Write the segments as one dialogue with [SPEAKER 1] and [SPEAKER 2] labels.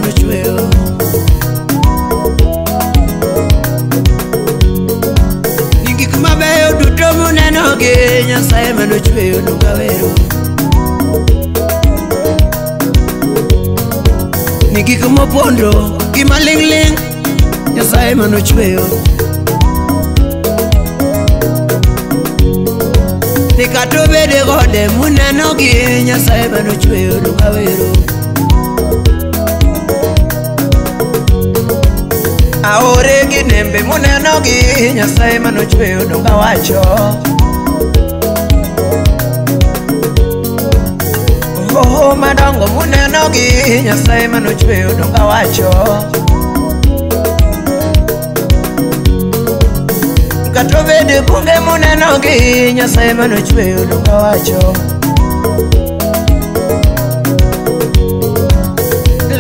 [SPEAKER 1] manochweyo. Nigik mabeyo duto munenogi Nyasaye manochweyo nogawero. Nigik mopondo gi maling'ling Nyasaye manochweyo. Nikato bede gode munenogi Nyasaye manochweyo nogawero. Aore gi nembe munenogi Nyasaye manochweyo nogawacho. Oh madongo munenogi Nyasaye manochweyo nogawacho. Kato bede bunge munenogi Nyasaye manochweyo nogawacho.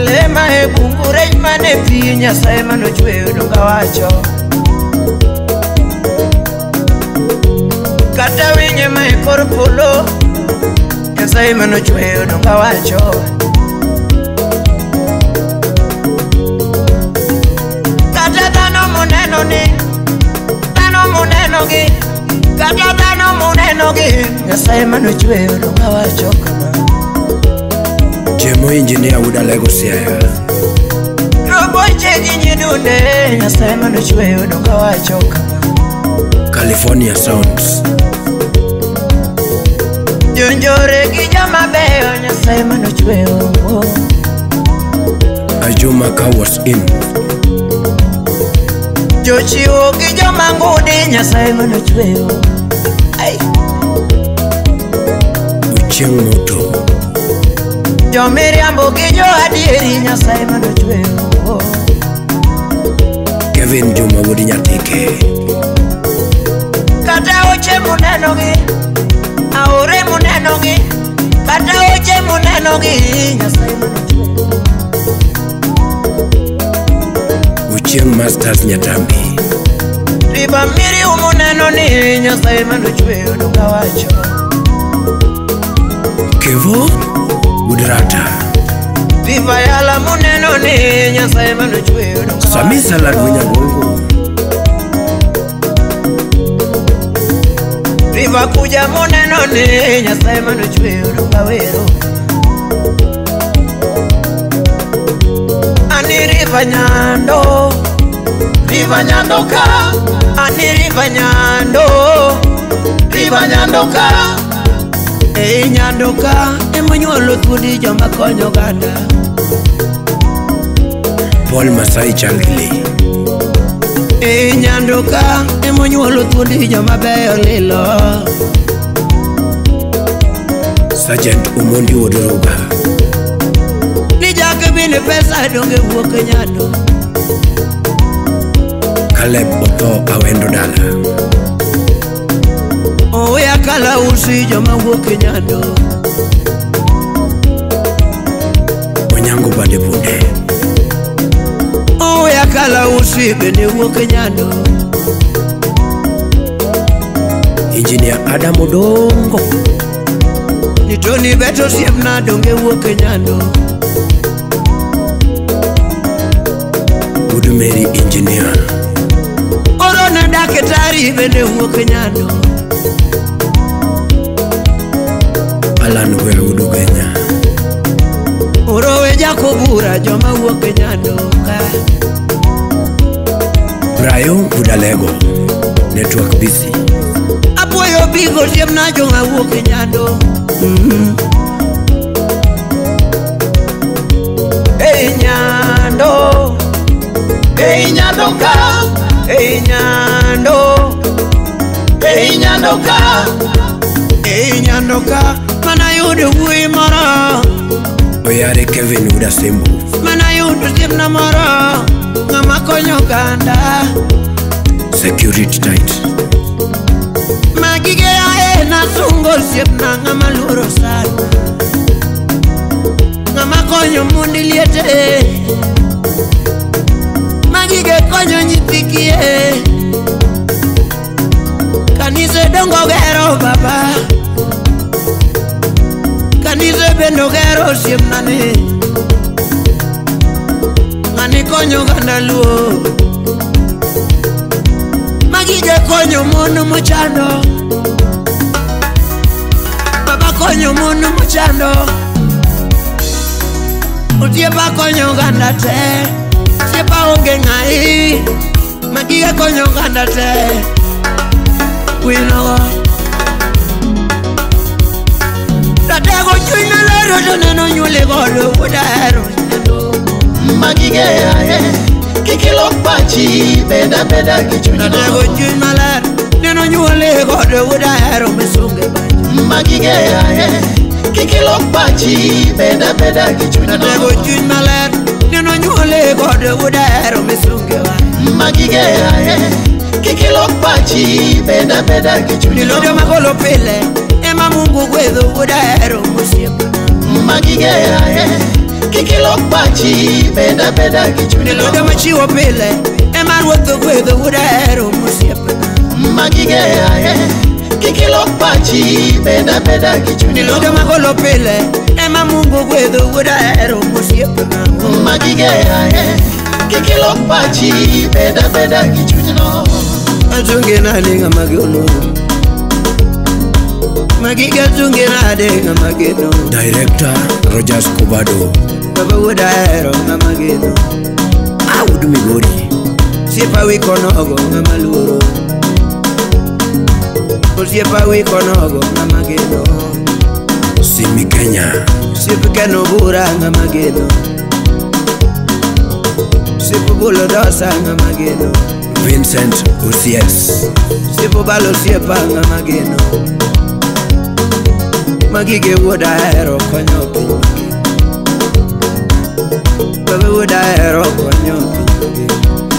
[SPEAKER 1] Lema e bungu rej mane pi Nyasaye manochweyo nogawacho. Kata winye ma e kor polo Nyasaye manochweyo nogawacho. Kata dhano munenoni munenogi kata dhano munenogi Nyasaye manochweyo nogawacho kama.
[SPEAKER 2] Jemo engineer Wuda Lagos Siaya.
[SPEAKER 1] Roboche gi nyidunde Nyasaye manochweyo nogawacho kama.
[SPEAKER 2] California Sounds.
[SPEAKER 1] Jonjore gi joma beyo Nyasaye manochweyo.
[SPEAKER 2] Ajuma Ka was in.
[SPEAKER 1] Jochiwo gi joma ngudi Nyasaye manochweyo.
[SPEAKER 2] Uchieng' Moto.
[SPEAKER 1] Jomiriambo gi jo adieri Nyasaye manochweyo.
[SPEAKER 2] Kevin Juma Wudi Nyatike.
[SPEAKER 1] Kata oche munenogi aore munenogi kata oche munenogi Nyasaye manochweyo.
[SPEAKER 2] Uchieng' Masters Nyatambi.
[SPEAKER 1] Riba miri umunenoni Nyasaye manochweyo nogawacho.
[SPEAKER 2] Kevo Udrata.
[SPEAKER 1] Riba yala munenoni Nyasaye manochweyo nogawacho.
[SPEAKER 2] Sami Salad Winyagongo.
[SPEAKER 1] Riba kuja munenoni Nyasaye manochweyo nogawero. Ani riba nyando ka ani riba nyando ka nyando ka emonyuolo thuondi joma konyo ganda.
[SPEAKER 2] Paul Masai Chalgli.
[SPEAKER 1] Nyando ka emonyuolo thuondi joma beyo lilo.
[SPEAKER 2] Sergeant Umondi Oduruga.
[SPEAKER 1] Nijake bine pesa donge wuok nyando.
[SPEAKER 2] Caleb Otho Awendo Dala.
[SPEAKER 1] Oya kala usi joma wuok nyando.
[SPEAKER 2] Onyango Bade Bunde.
[SPEAKER 1] Oya kala usi bende wuok nyando.
[SPEAKER 2] Engineer Adam Odongo.
[SPEAKER 1] Nitoni beto siemna donge wuok nyando.
[SPEAKER 2] Udumeri Engineer.
[SPEAKER 1] Orona daketari bende wuok nyando.
[SPEAKER 2] Alan Gwe Udugenya.
[SPEAKER 1] Orowe jakobura joma wuok nyando ka.
[SPEAKER 2] Brian Udalego. Network busy.
[SPEAKER 1] Apuoyo bigo siemna joma wuok nyando. Nyando ka mana yudo wuoyi moro.
[SPEAKER 2] Oyare Kevin Uda Simbu.
[SPEAKER 1] Mana yudo siemna moro ng'ama konyo ganda.
[SPEAKER 2] Security tight.
[SPEAKER 1] Magige ae na sungo siemna ng'ama luoro sana. Ng'ama konyo mundi liete. Magige konyo nyithikie. Kanise dongo gero baba. Kanise bendo gero siemnane. konyo ganda luo, magige konyo mono mochando, baba konyo mono mochando, utiepa konyo ganda te, utiepa onge ngai, magige konyo ganda te, wino. Ratego chuina lero doneno nyule godo udaro
[SPEAKER 3] magige ae kikilo pachi beda kichunya.
[SPEAKER 1] Ratego chuina lero doneno nyule godo udaro mesunge baji
[SPEAKER 3] magige ae kikilo pachi beda kichunya.
[SPEAKER 1] Ratego chuina lero doneno nyule godo udaro mesunge baji
[SPEAKER 3] magige ae kikilo pachi beda kichunya.
[SPEAKER 1] Nilodo magolo pele ema Mungu gwedo udaro musiepa
[SPEAKER 3] magige ae kikilo pachi beda kichunya.
[SPEAKER 1] Nilodo machiwo pele ema ruotho gwedo udaro musiepa
[SPEAKER 3] magige ae kikilo pachi beda kichunya.
[SPEAKER 1] Nilodo magolo pele ema Mungu gwedo udaro musiepa
[SPEAKER 3] magige ae kikilo pachi beda kichunya.
[SPEAKER 1] Atunge na linga magolo magiga tunge na denga mageno.
[SPEAKER 2] Director Rogers Kobado.
[SPEAKER 1] Baba udaro na mageno.
[SPEAKER 2] Audu Migori.
[SPEAKER 1] Siepa wiko nogo na maluro. Siepa wiko nogo na mageno.
[SPEAKER 2] Simi Kenya.
[SPEAKER 1] Siepa keno bura na mageno. Siepa bulo dosa na mageno.
[SPEAKER 2] Vincent Usies.
[SPEAKER 1] Siepa balo siepa na mageno. Magige udaro konyo pingi. Baba udaro konyo pingi.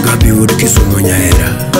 [SPEAKER 2] Gabi Wood Kisumu Nyaera.